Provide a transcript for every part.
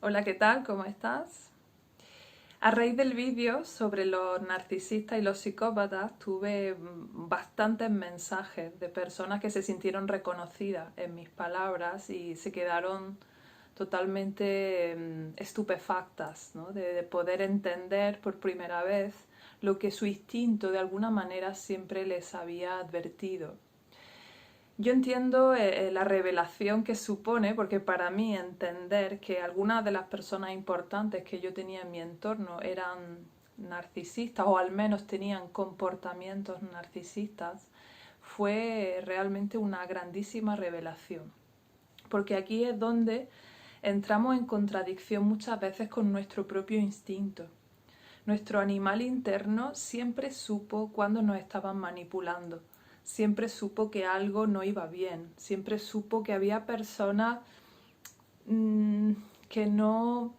Hola, ¿qué tal? ¿Cómo estás? A raíz del vídeo sobre los narcisistas y los psicópatas tuve bastantes mensajes de personas que se sintieron reconocidas en mis palabras y se quedaron totalmente estupefactas, ¿no? De poder entender por primera vez lo que su instinto de alguna manera siempre les había advertido. Yo entiendo la revelación que supone, porque para mí entender que algunas de las personas importantes que yo tenía en mi entorno eran narcisistas o al menos tenían comportamientos narcisistas, fue realmente una grandísima revelación. Porque aquí es donde entramos en contradicción muchas veces con nuestro propio instinto. Nuestro animal interno siempre supo cuando nos estaban manipulando, siempre supo que algo no iba bien, siempre supo que había personas mmm, que no,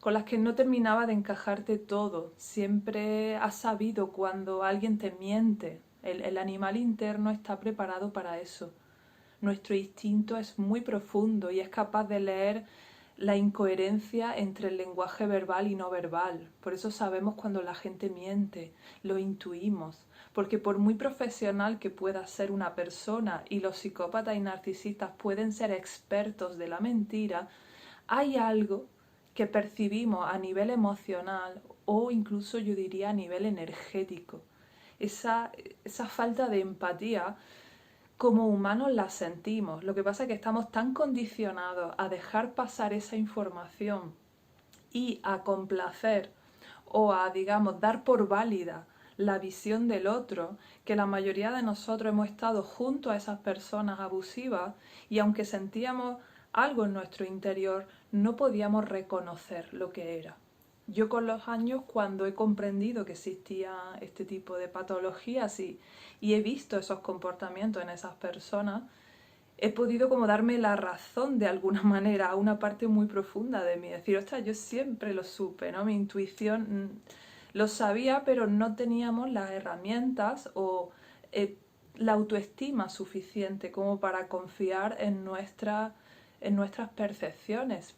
con las que no terminaba de encajarte todo, siempre ha sabido cuando alguien te miente. El animal interno está preparado para eso. Nuestro instinto es muy profundo y es capaz de leer la incoherencia entre el lenguaje verbal y no verbal. Por eso sabemos cuando la gente miente, lo intuimos. Porque por muy profesional que pueda ser una persona y los psicópatas y narcisistas pueden ser expertos de la mentira, hay algo que percibimos a nivel emocional o incluso yo diría a nivel energético. Esa falta de empatía como humanos la sentimos. Lo que pasa es que estamos tan condicionados a dejar pasar esa información y a complacer o a, digamos, dar por válida la visión del otro, que la mayoría de nosotros hemos estado junto a esas personas abusivas y aunque sentíamos algo en nuestro interior, no podíamos reconocer lo que era. Yo con los años, cuando he comprendido que existía este tipo de patologías y he visto esos comportamientos en esas personas, he podido como darme la razón de alguna manera a una parte muy profunda de mí. Decir, ostras, yo siempre lo supe, ¿no? Mi intuición lo sabía, pero no teníamos las herramientas o eh, la autoestima suficiente como para confiar en nuestras percepciones.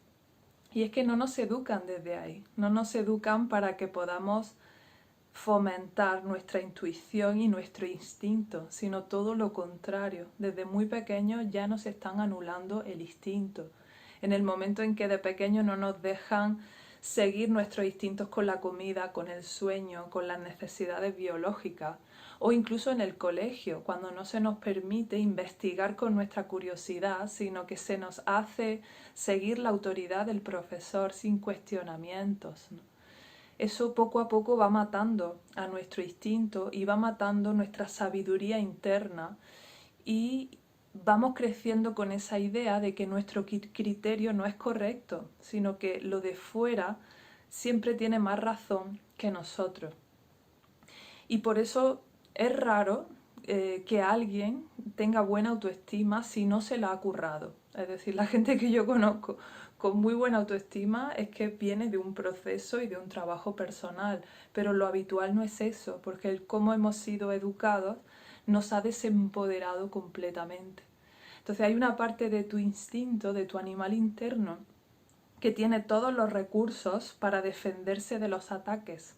Y es que no nos educan desde ahí, no nos educan para que podamos fomentar nuestra intuición y nuestro instinto, sino todo lo contrario. Desde muy pequeños ya nos están anulando el instinto. En el momento en que de pequeños no nos dejan seguir nuestros instintos con la comida, con el sueño, con las necesidades biológicas, o incluso en el colegio, cuando no se nos permite investigar con nuestra curiosidad, sino que se nos hace seguir la autoridad del profesor sin cuestionamientos, ¿no? Eso poco a poco va matando a nuestro instinto y va matando nuestra sabiduría interna y vamos creciendo con esa idea de que nuestro criterio no es correcto, sino que lo de fuera siempre tiene más razón que nosotros. Y por eso es raro que alguien tenga buena autoestima si no se la ha currado. Es decir, la gente que yo conozco con muy buena autoestima es que viene de un proceso y de un trabajo personal, pero lo habitual no es eso, porque el cómo hemos sido educados nos ha desempoderado completamente. Entonces hay una parte de tu instinto, de tu animal interno, que tiene todos los recursos para defenderse de los ataques,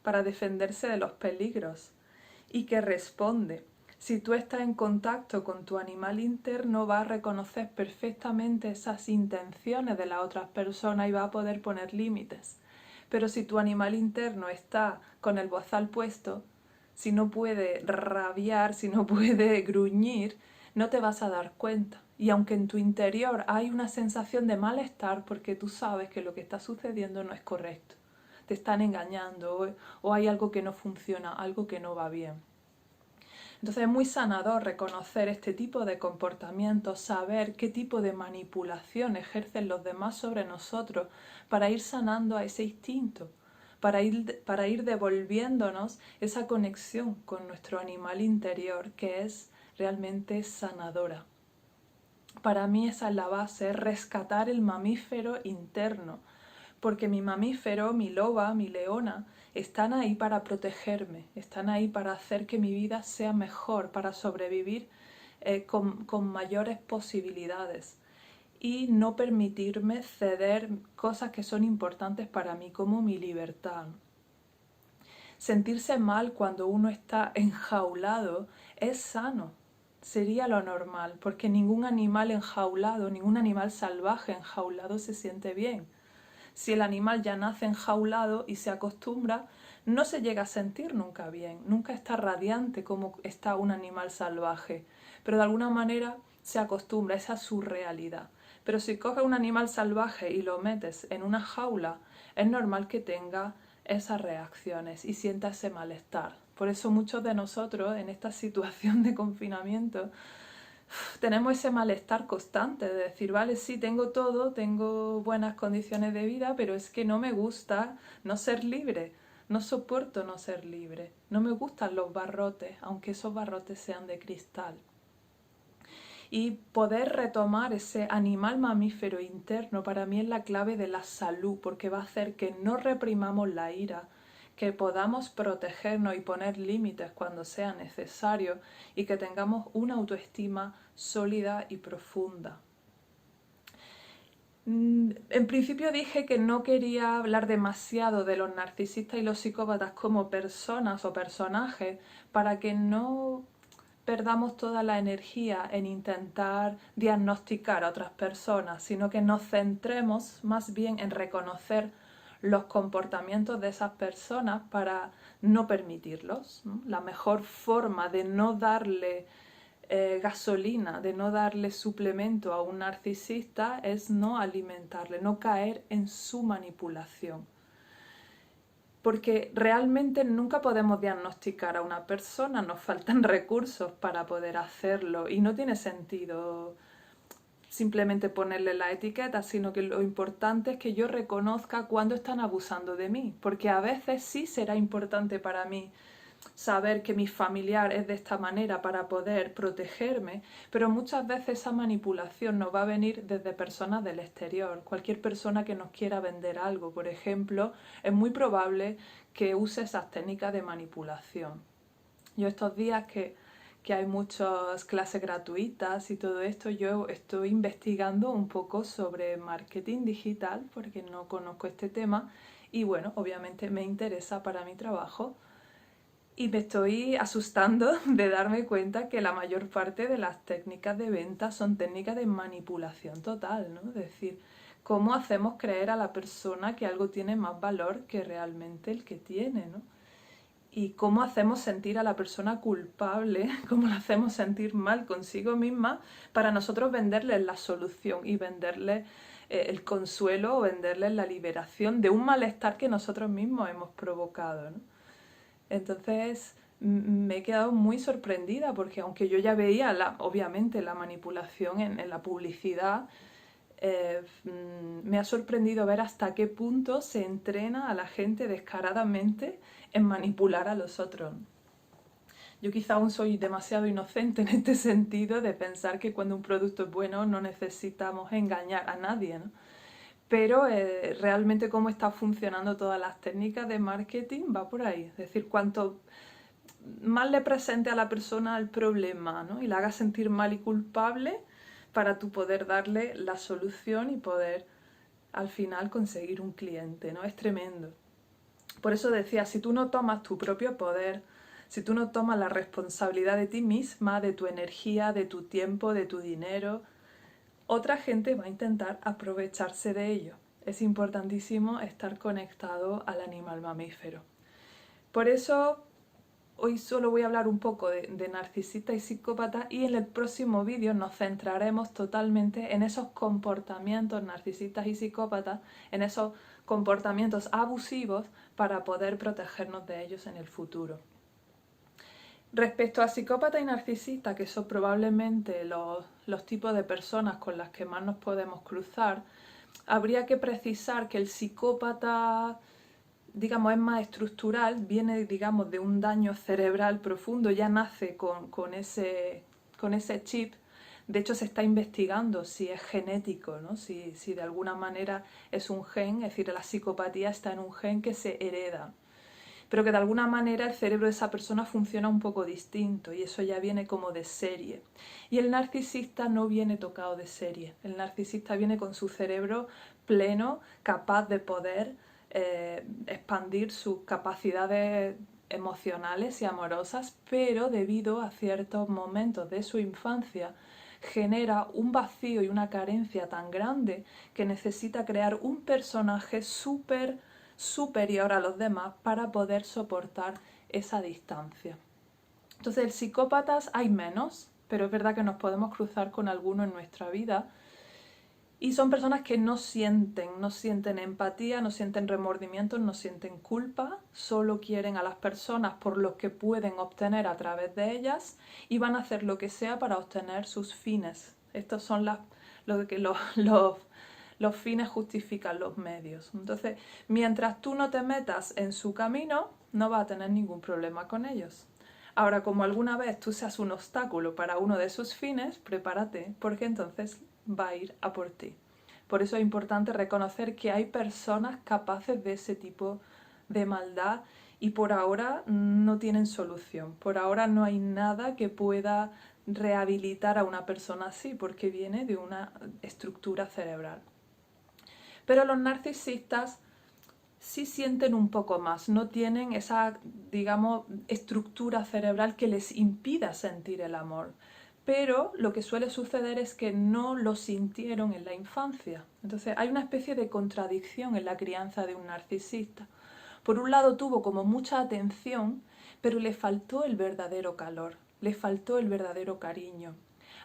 para defenderse de los peligros y que responde. Si tú estás en contacto con tu animal interno, vas a reconocer perfectamente esas intenciones de las otras personas y vas a poder poner límites. Pero si tu animal interno está con el bozal puesto, si no puede rabiar, si no puede gruñir, no te vas a dar cuenta. Y aunque en tu interior hay una sensación de malestar porque tú sabes que lo que está sucediendo no es correcto, te están engañando o hay algo que no funciona, algo que no va bien. Entonces es muy sanador reconocer este tipo de comportamientos, saber qué tipo de manipulación ejercen los demás sobre nosotros para ir sanando a ese instinto, para ir devolviéndonos esa conexión con nuestro animal interior que es realmente sanadora. Para mí esa es la base, rescatar el mamífero interno, porque mi mamífero, mi loba, mi leona, están ahí para protegerme, están ahí para hacer que mi vida sea mejor, para sobrevivir con mayores posibilidades. y no permitirme ceder cosas que son importantes para mí, como mi libertad. Sentirse mal cuando uno está enjaulado es sano, sería lo normal, porque ningún animal enjaulado, ningún animal salvaje enjaulado se siente bien. Si el animal ya nace enjaulado y se acostumbra, no se llega a sentir nunca bien, nunca está radiante como está un animal salvaje, pero de alguna manera se acostumbra, esa es su realidad. Pero si coges un animal salvaje y lo metes en una jaula, es normal que tenga esas reacciones y sienta ese malestar. Por eso muchos de nosotros en esta situación de confinamiento tenemos ese malestar constante de decir, vale, sí, tengo todo, tengo buenas condiciones de vida, pero es que no me gusta no ser libre, no soporto no ser libre, no me gustan los barrotes, aunque esos barrotes sean de cristal. Y poder retomar ese animal mamífero interno para mí es la clave de la salud, porque va a hacer que no reprimamos la ira, que podamos protegernos y poner límites cuando sea necesario y que tengamos una autoestima sólida y profunda. En principio dije que no quería hablar demasiado de los narcisistas y los psicópatas como personas o personajes para que no perdamos toda la energía en intentar diagnosticar a otras personas, sino que nos centremos más bien en reconocer los comportamientos de esas personas para no permitirlos, ¿no? La mejor forma de no darle gasolina, de no darle suplemento a un narcisista es no alimentarle, no caer en su manipulación. Porque realmente nunca podemos diagnosticar a una persona, nos faltan recursos para poder hacerlo y no tiene sentido simplemente ponerle la etiqueta, sino que lo importante es que yo reconozca cuándo están abusando de mí, porque a veces sí será importante para mí saber que mi familiar es de esta manera para poder protegerme, pero muchas veces esa manipulación nos va a venir desde personas del exterior. Cualquier persona que nos quiera vender algo, por ejemplo, es muy probable que use esas técnicas de manipulación. Yo estos días que hay muchas clases gratuitas y todo esto, yo estoy investigando un poco sobre marketing digital porque no conozco este tema y bueno, obviamente me interesa para mi trabajo. Y me estoy asustando de darme cuenta que la mayor parte de las técnicas de venta son técnicas de manipulación total, ¿no? Es decir, cómo hacemos creer a la persona que algo tiene más valor que realmente el que tiene, ¿no? Y cómo hacemos sentir a la persona culpable, cómo la hacemos sentir mal consigo misma para nosotros venderles la solución y venderles el consuelo o venderles la liberación de un malestar que nosotros mismos hemos provocado, ¿no? Entonces me he quedado muy sorprendida porque aunque yo ya veía obviamente la manipulación en la publicidad, me ha sorprendido ver hasta qué punto se entrena a la gente descaradamente en manipular a los otros. Yo quizá aún soy demasiado inocente en este sentido de pensar que cuando un producto es bueno no necesitamos engañar a nadie, ¿no? Pero realmente cómo está funcionando todas las técnicas de marketing va por ahí. Es decir, cuanto más le presente a la persona el problema, ¿no? Y la haga sentir mal y culpable para tú poder darle la solución y poder al final conseguir un cliente, ¿no? Es tremendo. Por eso decía, si tú no tomas tu propio poder, si tú no tomas la responsabilidad de ti misma, de tu energía, de tu tiempo, de tu dinero, otra gente va a intentar aprovecharse de ello. Es importantísimo estar conectado al animal mamífero. Por eso hoy solo voy a hablar un poco de narcisista y psicópata y en el próximo vídeo nos centraremos totalmente en esos comportamientos narcisistas y psicópatas, en esos comportamientos abusivos para poder protegernos de ellos en el futuro. Respecto a psicópata y narcisista, que son probablemente los tipos de personas con las que más nos podemos cruzar, habría que precisar que el psicópata, digamos, es más estructural, viene, digamos, de un daño cerebral profundo, ya nace con ese chip. De hecho, se está investigando si es genético, ¿no? Si de alguna manera es un gen, es decir, la psicopatía está en un gen que se hereda. pero que de alguna manera el cerebro de esa persona funciona un poco distinto y eso ya viene como de serie. Y el narcisista no viene tocado de serie, el narcisista viene con su cerebro pleno, capaz de poder expandir sus capacidades emocionales y amorosas, pero debido a ciertos momentos de su infancia genera un vacío y una carencia tan grande que necesita crear un personaje superior a los demás para poder soportar esa distancia. Entonces, el psicópatas hay menos, pero es verdad que nos podemos cruzar con alguno en nuestra vida. Y son personas que no sienten empatía, no sienten remordimiento, no sienten culpa, solo quieren a las personas por lo que pueden obtener a través de ellas y van a hacer lo que sea para obtener sus fines. Estos son los fines justifican los medios. Entonces, mientras tú no te metas en su camino, no vas a tener ningún problema con ellos. Ahora, como alguna vez tú seas un obstáculo para uno de sus fines, prepárate, porque entonces va a ir a por ti. Por eso es importante reconocer que hay personas capaces de ese tipo de maldad y por ahora no tienen solución. Por ahora no hay nada que pueda rehabilitar a una persona así, porque viene de una estructura cerebral. Pero los narcisistas sí sienten un poco más, no tienen esa, digamos, estructura cerebral que les impida sentir el amor. Pero lo que suele suceder es que no lo sintieron en la infancia. Entonces hay una especie de contradicción en la crianza de un narcisista. Por un lado tuvo como mucha atención, pero le faltó el verdadero calor, le faltó el verdadero cariño.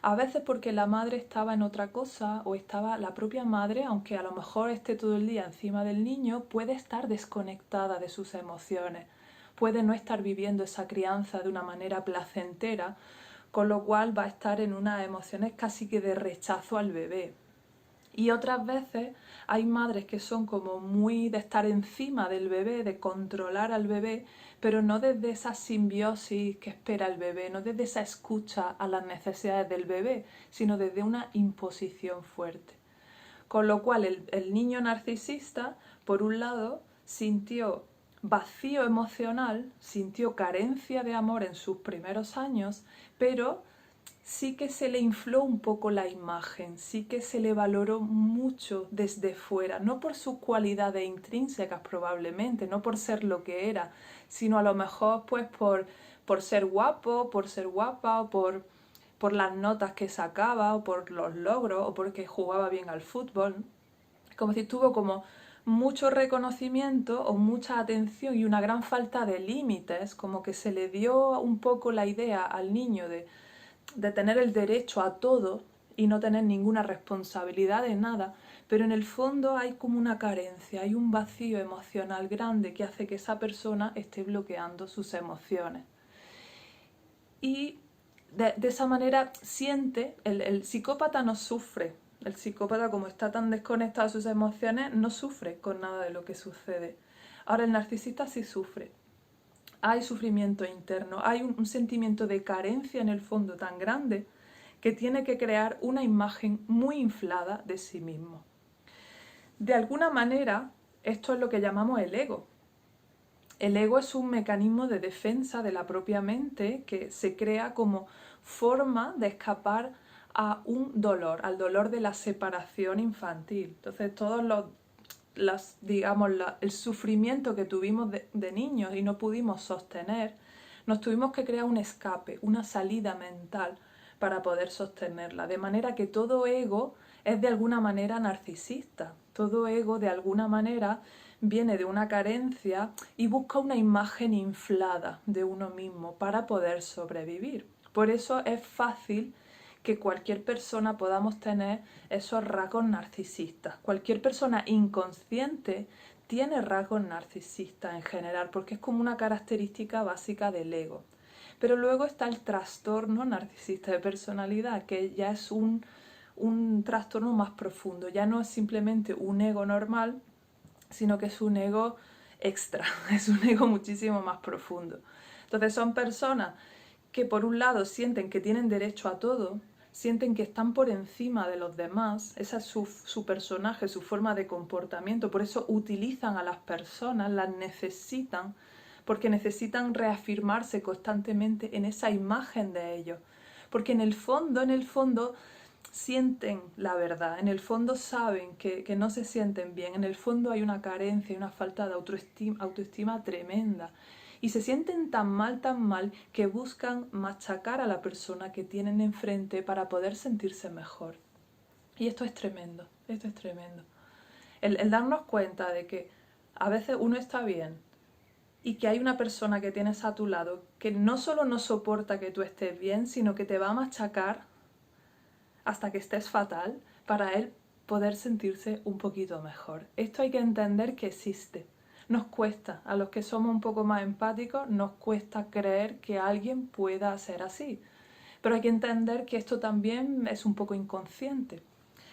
A veces porque la madre estaba en otra cosa o estaba la propia madre, aunque a lo mejor esté todo el día encima del niño, puede estar desconectada de sus emociones, puede no estar viviendo esa crianza de una manera placentera, con lo cual va a estar en unas emociones casi que de rechazo al bebé. Y otras veces hay madres que son como muy de estar encima del bebé, de controlar al bebé, pero no desde esa simbiosis que espera el bebé, no desde esa escucha a las necesidades del bebé, sino desde una imposición fuerte. Con lo cual el niño narcisista, por un lado, sintió vacío emocional, sintió carencia de amor en sus primeros años, pero sí que se le infló un poco la imagen, sí que se le valoró mucho desde fuera, no por sus cualidades intrínsecas probablemente, no por ser lo que era, sino a lo mejor pues por ser guapo, por ser guapa o por las notas que sacaba o por los logros o porque jugaba bien al fútbol. Como si tuvo como mucho reconocimiento o mucha atención y una gran falta de límites, como que se le dio un poco la idea al niño de tener el derecho a todo y no tener ninguna responsabilidad de nada, pero en el fondo hay como una carencia, hay un vacío emocional grande que hace que esa persona esté bloqueando sus emociones. Y de esa manera siente, el psicópata no sufre, el psicópata como está tan desconectado de sus emociones no sufre con nada de lo que sucede. Ahora el narcisista sí sufre. Hay sufrimiento interno, hay un sentimiento de carencia en el fondo tan grande que tiene que crear una imagen muy inflada de sí mismo. De alguna manera, esto es lo que llamamos el ego. El ego es un mecanismo de defensa de la propia mente que se crea como forma de escapar a un dolor, al dolor de la separación infantil. Entonces, el sufrimiento que tuvimos de niños y no pudimos sostener, nos tuvimos que crear un escape, una salida mental para poder sostenerla. De manera que todo ego es de alguna manera narcisista. Todo ego de alguna manera viene de una carencia y busca una imagen inflada de uno mismo para poder sobrevivir. Por eso es fácil que cualquier persona podamos tener esos rasgos narcisistas. Cualquier persona inconsciente tiene rasgos narcisistas en general, porque es como una característica básica del ego. Pero luego está el trastorno narcisista de personalidad, que ya es un trastorno más profundo. Ya no es simplemente un ego normal, sino que es un ego extra, es un ego muchísimo más profundo. Entonces son personas que por un lado sienten que tienen derecho a todo, sienten que están por encima de los demás, esa es su personaje, su forma de comportamiento, por eso utilizan a las personas, las necesitan porque necesitan reafirmarse constantemente en esa imagen de ellos, porque en el fondo sienten la verdad, en el fondo saben que no se sienten bien, en el fondo hay una carencia y una falta de autoestima tremenda. Y se sienten tan mal, que buscan machacar a la persona que tienen enfrente para poder sentirse mejor. Y esto es tremendo, esto es tremendo. El darnos cuenta de que a veces uno está bien y que hay una persona que tienes a tu lado que no solo no soporta que tú estés bien, sino que te va a machacar hasta que estés fatal para él poder sentirse un poquito mejor. Esto hay que entender que existe. Nos cuesta, a los que somos un poco más empáticos, nos cuesta creer que alguien pueda ser así. Pero hay que entender que esto también es un poco inconsciente.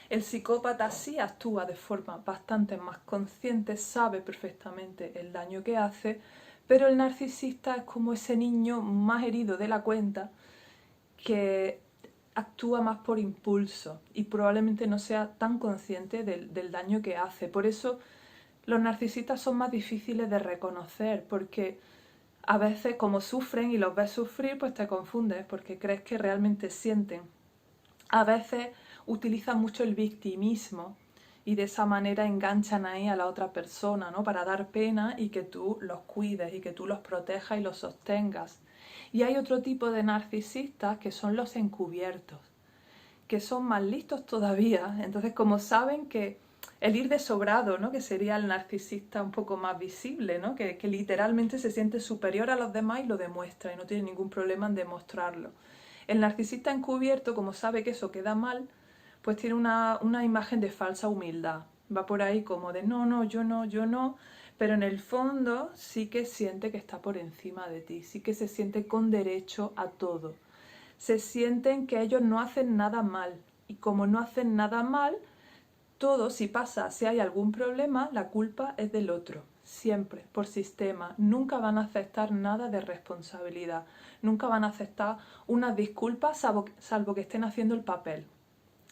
El psicópata sí actúa de forma bastante más consciente, sabe perfectamente el daño que hace, pero el narcisista es como ese niño más herido de la cuenta que actúa más por impulso y probablemente no sea tan consciente del daño que hace. Por eso los narcisistas son más difíciles de reconocer, porque a veces como sufren y los ves sufrir, pues te confundes porque crees que realmente sienten. A veces utilizan mucho el victimismo y de esa manera enganchan ahí a la otra persona, ¿no? Para dar pena y que tú los cuides y que tú los protejas y los sostengas. Y hay otro tipo de narcisistas que son los encubiertos, que son más listos todavía. Entonces, como saben que el ir de sobrado, ¿no? Que sería el narcisista un poco más visible, ¿no? Que literalmente se siente superior a los demás y lo demuestra y no tiene ningún problema en demostrarlo. El narcisista encubierto, como sabe que eso queda mal, pues tiene una imagen de falsa humildad. Va por ahí como de no, yo no, yo no, pero en el fondo sí que siente que está por encima de ti, sí que se siente con derecho a todo. Se sienten que ellos no hacen nada mal y como no hacen nada mal, todo, si pasa, si hay algún problema, la culpa es del otro, siempre, por sistema. Nunca van a aceptar nada de responsabilidad, nunca van a aceptar unas disculpas salvo que estén haciendo el papel.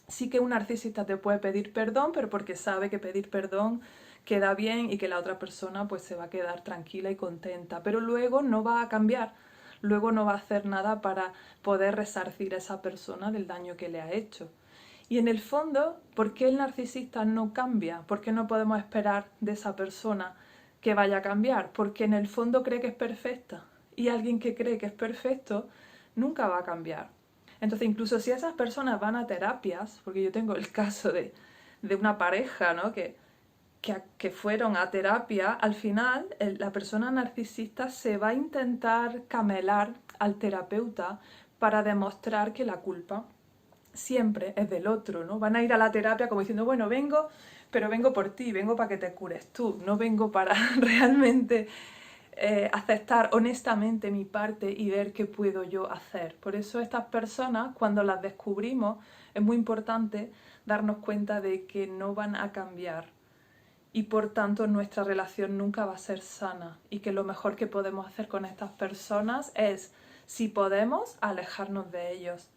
Sí que un narcisista te puede pedir perdón, pero porque sabe que pedir perdón queda bien y que la otra persona pues se va a quedar tranquila y contenta, pero luego no va a cambiar, luego no va a hacer nada para poder resarcir a esa persona del daño que le ha hecho. Y en el fondo, ¿por qué el narcisista no cambia? ¿Por qué no podemos esperar de esa persona que vaya a cambiar? Porque en el fondo cree que es perfecta. Y alguien que cree que es perfecto nunca va a cambiar. Entonces, incluso si esas personas van a terapias, porque yo tengo el caso de una pareja, ¿no? que fueron a terapia, al final la persona narcisista se va a intentar camelar al terapeuta para demostrar que la culpa siempre es del otro, ¿no? Van a ir a la terapia como diciendo, bueno, vengo, pero vengo por ti, vengo para que te cures tú, no vengo para realmente aceptar honestamente mi parte y ver qué puedo yo hacer. Por eso estas personas, cuando las descubrimos, es muy importante darnos cuenta de que no van a cambiar y por tanto nuestra relación nunca va a ser sana y que lo mejor que podemos hacer con estas personas es, si podemos, alejarnos de ellos.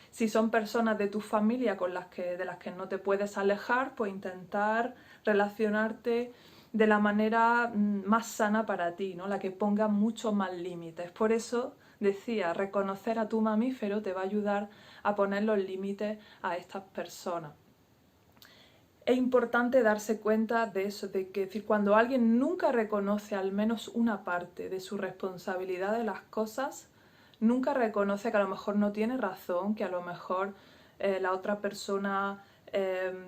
Si son personas de tu familia de las que no te puedes alejar, pues intentar relacionarte de la manera más sana para ti, ¿no? La que ponga mucho más límites. Por eso decía, reconocer a tu mamífero te va a ayudar a poner los límites a estas personas. Es importante darse cuenta de eso, de que decir, cuando alguien nunca reconoce al menos una parte de su responsabilidad de las cosas, nunca reconoce que a lo mejor no tiene razón, que a lo mejor la otra persona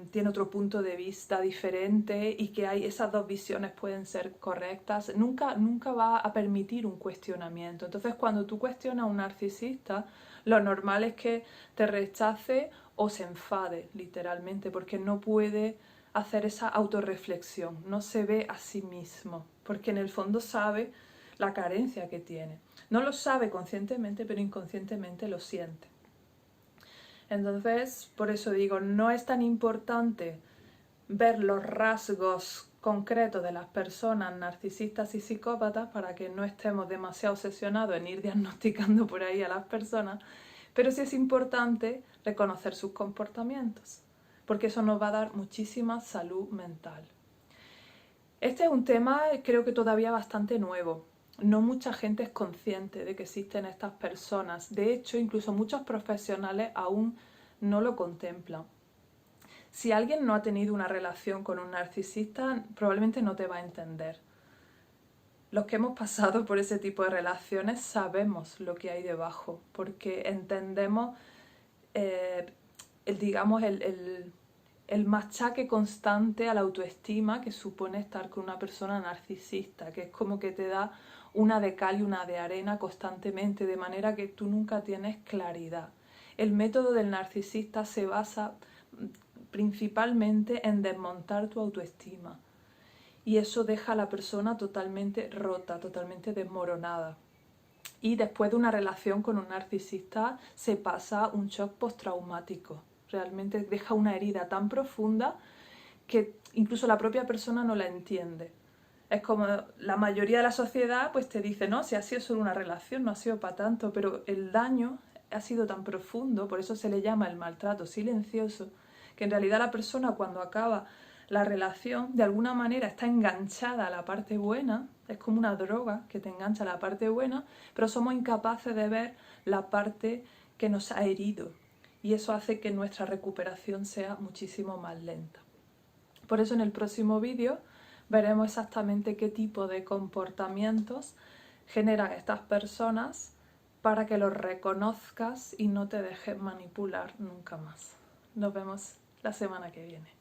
tiene otro punto de vista diferente y que esas dos visiones pueden ser correctas, nunca va a permitir un cuestionamiento. Entonces, cuando tú cuestionas a un narcisista, lo normal es que te rechace o se enfade, literalmente, porque no puede hacer esa autorreflexión, no se ve a sí mismo, porque en el fondo sabe la carencia que tiene. No lo sabe conscientemente, pero inconscientemente lo siente. Entonces, por eso digo, no es tan importante ver los rasgos concretos de las personas narcisistas y psicópatas para que no estemos demasiado obsesionados en ir diagnosticando por ahí a las personas, pero sí es importante reconocer sus comportamientos, porque eso nos va a dar muchísima salud mental. Este es un tema creo que todavía bastante nuevo. no mucha gente es consciente de que existen estas personas. De hecho, incluso muchos profesionales aún no lo contemplan. Si alguien no ha tenido una relación con un narcisista, probablemente no te va a entender. Los que hemos pasado por ese tipo de relaciones sabemos lo que hay debajo, porque entendemos, el machaque constante a la autoestima que supone estar con una persona narcisista, que es como que te da una de cal y una de arena constantemente, de manera que tú nunca tienes claridad. El método del narcisista se basa principalmente en desmontar tu autoestima, y eso deja a la persona totalmente rota, totalmente desmoronada. Y después de una relación con un narcisista se pasa un shock postraumático. Realmente deja una herida tan profunda que incluso la propia persona no la entiende. Es como la mayoría de la sociedad pues te dice, no, si ha sido solo una relación, no ha sido para tanto, pero el daño ha sido tan profundo, por eso se le llama el maltrato silencioso, que en realidad la persona cuando acaba la relación de alguna manera está enganchada a la parte buena, es como una droga que te engancha a la parte buena, pero somos incapaces de ver la parte que nos ha herido, y eso hace que nuestra recuperación sea muchísimo más lenta. Por eso en el próximo vídeo veremos exactamente qué tipo de comportamientos generan estas personas para que los reconozcas y no te dejes manipular nunca más. Nos vemos la semana que viene.